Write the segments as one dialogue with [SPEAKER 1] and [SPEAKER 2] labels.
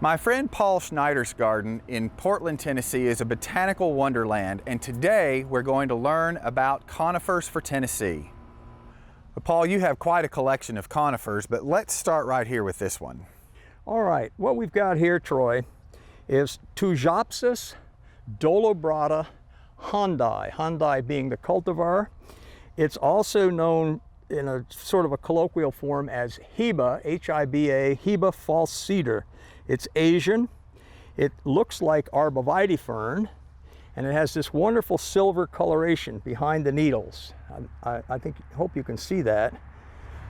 [SPEAKER 1] My friend Paul Schneider's garden in Portland, Tennessee is a botanical wonderland, and today we're going to learn about conifers for Tennessee. Paul, you have quite a collection of conifers, but let's start right here with this one.
[SPEAKER 2] All right, what we've got here, Troy, is Tujopsis dolobrata Hondai, Hondai being the cultivar. It's also known in a sort of a colloquial form as Hiba, H-I-B-A, Hiba false cedar. It's Asian. It looks like arborvitae fern, and it has this wonderful silver coloration behind the needles. I hope you can see that.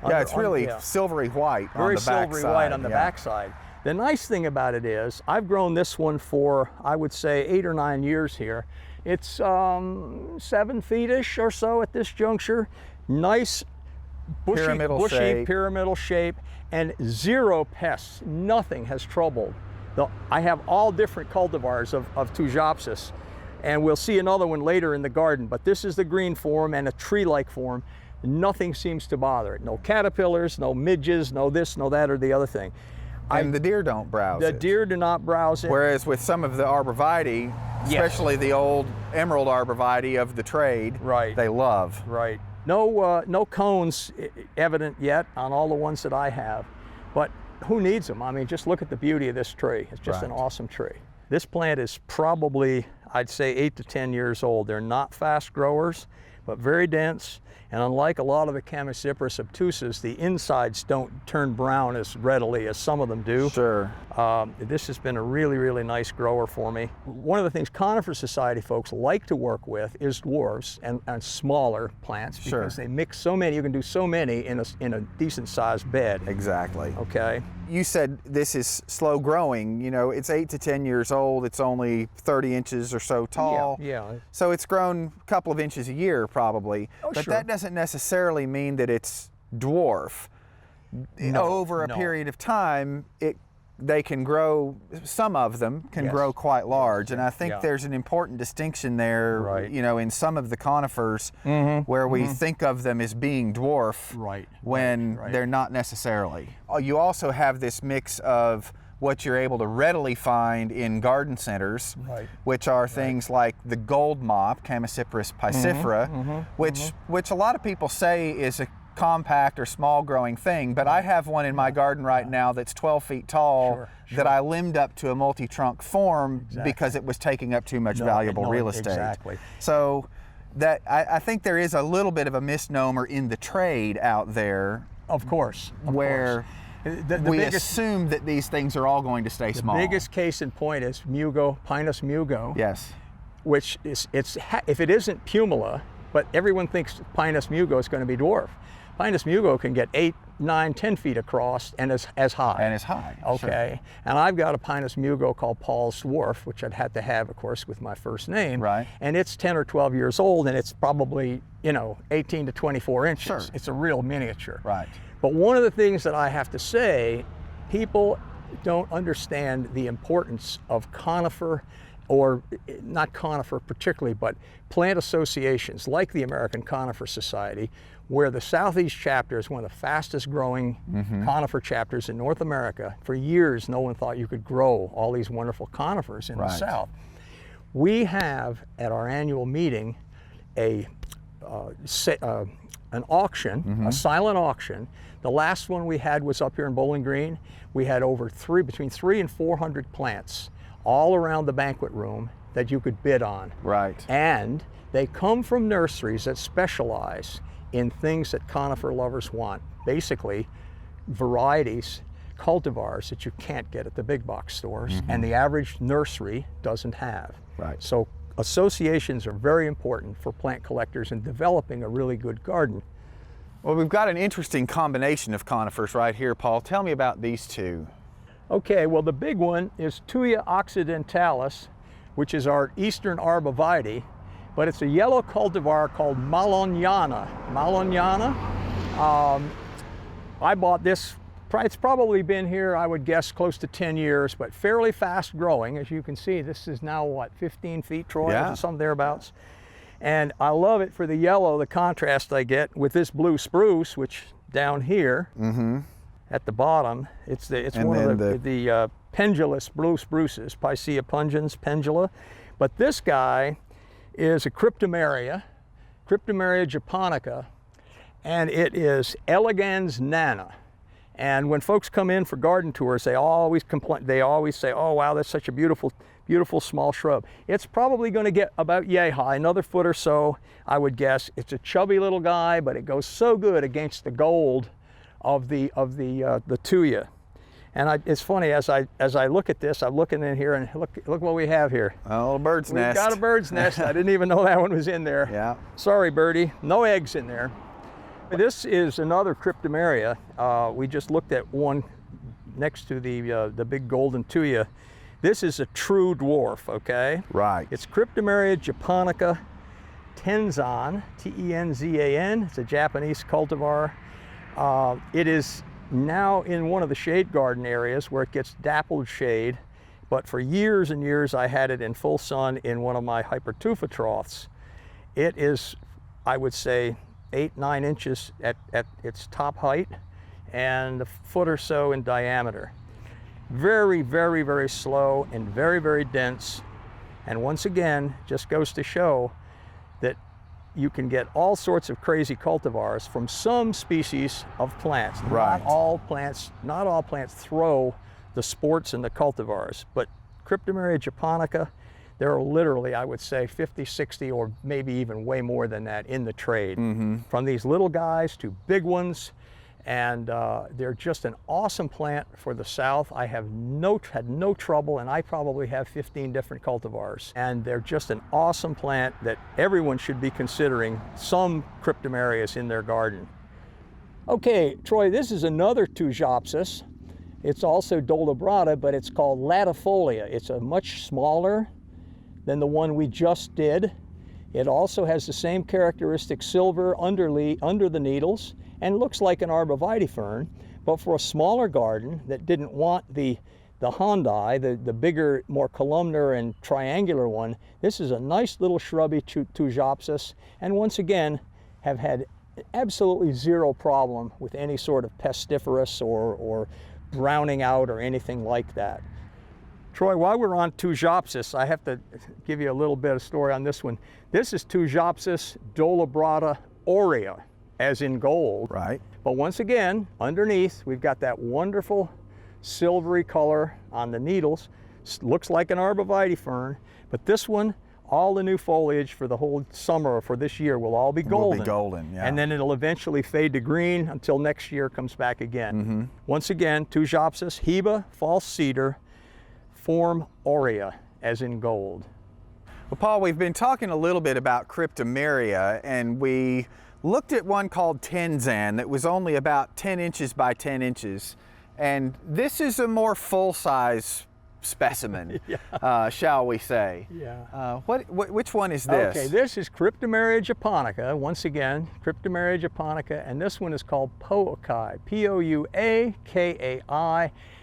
[SPEAKER 1] Yeah, it's really silvery white on the backside.
[SPEAKER 2] Very silvery white on the backside. The nice thing about it is, I've grown this one for, I would say, 8 or 9 years here. It's 7 feet-ish or so at this juncture. Nice, bushy pyramidal shape, and zero pests. Nothing has troubled. I have all different cultivars of Tujopsis, and we'll see another one later in the garden, but this is the green form and a tree-like form. Nothing seems to bother it. No caterpillars, no midges, no this, no that, or the other thing.
[SPEAKER 1] And the deer don't browse it.
[SPEAKER 2] The deer do not browse it.
[SPEAKER 1] Whereas with some of the arborvitae, especially the old emerald arborvitae of the trade, they love.
[SPEAKER 2] Right. No cones evident yet on all the ones that I have, but who needs them? I mean, just look at the beauty of this tree. It's just an awesome tree. This plant is probably, I'd say, 8 to 10 years old. They're not fast growers, but very dense. And unlike a lot of the Chamaecyparis obtusus, the insides don't turn brown as readily as some of them do.
[SPEAKER 1] Sure.
[SPEAKER 2] This has been a really, really nice grower for me. One of the things Conifer Society folks like to work with is dwarfs and smaller plants, because they mix so many, you can do so many in a decent sized bed.
[SPEAKER 1] Exactly.
[SPEAKER 2] Okay.
[SPEAKER 1] You said this is slow growing. You know, it's 8 to 10 years old. It's only 30 inches or so tall.
[SPEAKER 2] Yeah.
[SPEAKER 1] So it's grown a couple of inches a year probably. But that doesn't necessarily mean that it's dwarf. Over a period of time, they can grow, some of them can grow quite large. And I think there's an important distinction there, you know, in some of the conifers where we think of them as being dwarf when they're not necessarily. You also have this mix of what you're able to readily find in garden centers, which are things like the gold mop, Chamaecyparis piscifera, which a lot of people say is a compact or small growing thing, but I have one in my garden right now that's 12 feet tall that I limbed up to a multi-trunk form because it was taking up too much valuable real estate. So that I think there is a little bit of a misnomer in the trade out there.
[SPEAKER 2] Of course.
[SPEAKER 1] Where we assume that these things are all going to stay small.
[SPEAKER 2] The biggest case in point is Mugo, Pinus mugo.
[SPEAKER 1] Yes.
[SPEAKER 2] Which is, if it isn't pumila, but everyone thinks Pinus mugo is going to be dwarf. Pinus mugo can get 8, 9, 10 feet across and as high.
[SPEAKER 1] And as high.
[SPEAKER 2] Okay. And I've got a Pinus mugo called Paul's Dwarf, which I'd had to have, of course, with my first name. And it's 10 or 12 years old, and it's probably, 18 to 24 inches. It's a real miniature. But one of the things that I have to say, people don't understand the importance of conifer, or not conifer particularly, but plant associations like the American Conifer Society, where the Southeast chapter is one of the fastest growing conifer chapters in North America. For years, no one thought you could grow all these wonderful conifers in the South. We have, at our annual meeting, an auction, a silent auction. The last one we had was up here in Bowling Green. We had between 300 and 400 plants all around the banquet room that you could bid on. And they come from nurseries that specialize in things that conifer lovers want. Basically, varieties, cultivars that you can't get at the big box stores and the average nursery doesn't have. So associations are very important for plant collectors in developing a really good garden.
[SPEAKER 1] Well, we've got an interesting combination of conifers right here, Paul. Tell me about these two.
[SPEAKER 2] Okay, well, the big one is Tuya occidentalis, which is our eastern arborvitae, but it's a yellow cultivar called Maloniana. I bought this, it's probably been here, I would guess, close to 10 years, but fairly fast growing. As you can see, this is now, what, 15 feet, Troy? Something thereabouts. And I love it for the yellow, the contrast I get with this blue spruce, which down here, at the bottom. It's one of the pendulous blue spruces, Picea pungens, pendula. But this guy is a Cryptomeria Japonica, and it is elegans nana. And when folks come in for garden tours, they always say, oh wow, that's such a beautiful small shrub. It's probably going to get about yay high, another foot or so, I would guess. It's a chubby little guy, but it goes so good against the gold of the tuya. And it's funny, as I look at this, I'm looking in here and look what we have here.
[SPEAKER 1] A little bird's nest.
[SPEAKER 2] We've got a bird's nest. I didn't even know that one was in there.
[SPEAKER 1] Yeah.
[SPEAKER 2] Sorry, birdie, no eggs in there. This is another Cryptomeria. We just looked at one next to the big golden tuya. This is a true dwarf, okay?
[SPEAKER 1] Right.
[SPEAKER 2] It's Cryptomeria Japonica Tenzan, T-E-N-Z-A-N. It's a Japanese cultivar. It is now in one of the shade garden areas where it gets dappled shade, but for years and years I had it in full sun in one of my hypertufa troughs. It is, I would say, 8-9 inches at its top height and a foot or so in diameter. Very, very, very slow and very, very dense. And once again, just goes to show that you can get all sorts of crazy cultivars from some species of plants.
[SPEAKER 1] Right.
[SPEAKER 2] Not all plants throw the sports and the cultivars, but Cryptomeria Japonica, there are literally, I would say, 50, 60, or maybe even way more than that in the trade.
[SPEAKER 1] Mm-hmm.
[SPEAKER 2] From these little guys to big ones, and they're just an awesome plant for the South. I have had no trouble, and I probably have 15 different cultivars. And they're just an awesome plant that everyone should be considering some Cryptomerias in their garden. Okay, Troy, this is another Tujopsis. It's also dolabrata, but it's called Latifolia. It's a much smaller than the one we just did. It also has the same characteristic silver under the needles and looks like an arborvitae fern, but for a smaller garden that didn't want the Hondai, the bigger, more columnar and triangular one, this is a nice little shrubby Tujopsis, and once again have had absolutely zero problem with any sort of pestiferous or browning out or anything like that. Troy, while we're on Tujopsis, I have to give you a little bit of story on this one. This is Tujopsis dolabrata aurea, as in gold.
[SPEAKER 1] Right.
[SPEAKER 2] But once again, underneath, we've got that wonderful silvery color on the needles. Looks like an arborvitae fern, but this one, all the new foliage for the whole summer or for this year will all be golden.
[SPEAKER 1] Will be golden, yeah.
[SPEAKER 2] And then it'll eventually fade to green until next year comes back again.
[SPEAKER 1] Mm-hmm.
[SPEAKER 2] Once again, Tujopsis, Heba, false cedar, form aurea, as in gold.
[SPEAKER 1] Well, Paul, we've been talking a little bit about Cryptomeria, and we looked at one called Tenzan that was only about 10 inches by 10 inches. And this is a more full-size specimen, yeah. Shall we say.
[SPEAKER 2] Yeah.
[SPEAKER 1] Which one is this?
[SPEAKER 2] Okay, this is Cryptomeria Japonica, once again, Cryptomeria Japonica, and this one is called Pouakai, P-O-U-A-K-A-I.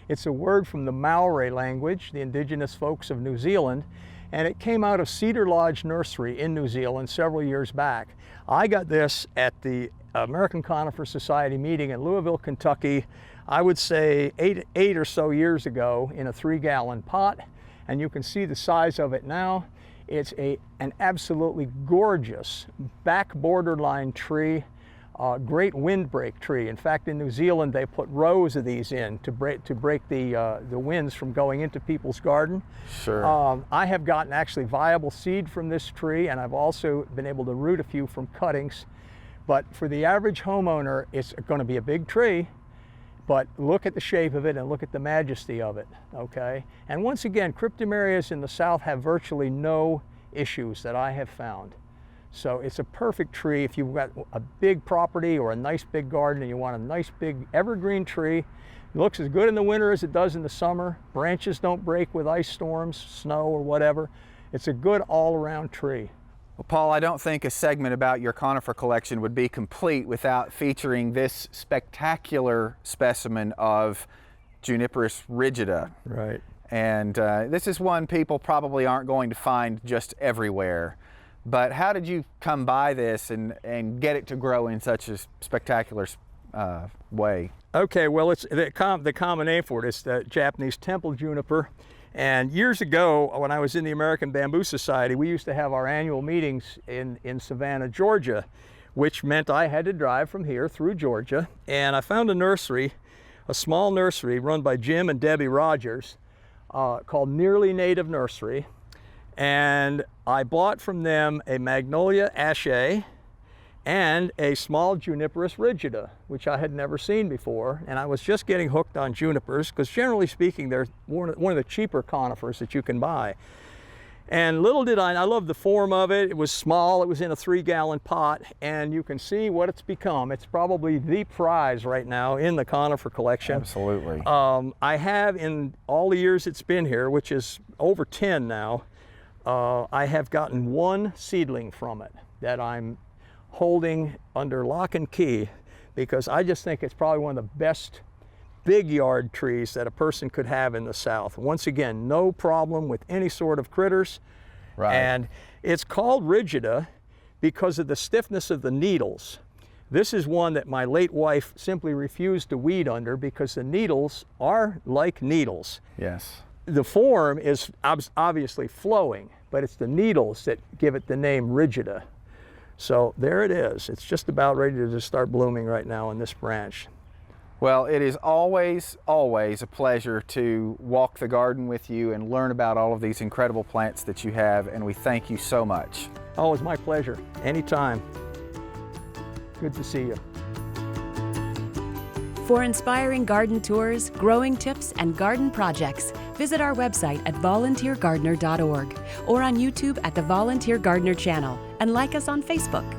[SPEAKER 2] It's a word from the Maori language, the indigenous folks of New Zealand, and it came out of Cedar Lodge Nursery in New Zealand several years back. I got this at the American Conifer Society meeting in Louisville, Kentucky, I would say eight or so years ago in a 3-gallon pot, and you can see the size of it now. It's an absolutely gorgeous back borderline tree, great windbreak tree. In fact, in New Zealand, they put rows of these in to break the winds from going into people's garden.
[SPEAKER 1] Sure.
[SPEAKER 2] I have gotten actually viable seed from this tree, and I've also been able to root a few from cuttings. But for the average homeowner, it's going to be a big tree, but look at the shape of it and look at the majesty of it, okay? And once again, Cryptomerias in the South have virtually no issues that I have found. So it's a perfect tree if you've got a big property or a nice big garden and you want a nice big evergreen tree. It looks as good in the winter as it does in the summer. Branches don't break with ice storms, snow, or whatever. It's a good all-around tree.
[SPEAKER 1] Well, Paul, I don't think a segment about your conifer collection would be complete without featuring this spectacular specimen of Juniperus rigida.
[SPEAKER 2] Right.
[SPEAKER 1] And this is one people probably aren't going to find just everywhere. But how did you come by this and get it to grow in such a spectacular way.
[SPEAKER 2] Okay, well, it's the common name for it is the Japanese temple juniper. And years ago, when I was in the American Bamboo Society, we used to have our annual meetings in Savannah, Georgia, which meant I had to drive from here through Georgia. And I found a nursery, a small nursery run by Jim and Debbie Rogers, called Nearly Native Nursery. And I bought from them a Magnolia Acacia and a small Juniperus rigida, which I had never seen before. And I was just getting hooked on junipers because generally speaking, they're one of the cheaper conifers that you can buy. And little did I love the form of it. It was small, it was in a 3-gallon pot, and you can see what it's become. It's probably the prize right now in the conifer collection.
[SPEAKER 1] Absolutely.
[SPEAKER 2] I have, in all the years it's been here, which is over 10 now, I have gotten one seedling from it that I'm holding under lock and key because I just think it's probably one of the best big yard trees that a person could have in the South. Once again, no problem with any sort of critters.
[SPEAKER 1] Right.
[SPEAKER 2] And it's called rigida because of the stiffness of the needles. This is one that my late wife simply refused to weed under because the needles are like needles.
[SPEAKER 1] Yes.
[SPEAKER 2] The form is obviously flowing, but it's the needles that give it the name rigida. So there it is. It's just about ready to just start blooming right now on this branch.
[SPEAKER 1] Well, it is always, always a pleasure to walk the garden with you and learn about all of these incredible plants that you have, and we thank you so much.
[SPEAKER 2] Oh, it's my pleasure. Anytime. Good to see you.
[SPEAKER 3] For inspiring garden tours, growing tips, and garden projects, visit our website at volunteergardener.org or on YouTube at the Volunteer Gardener channel, and like us on Facebook.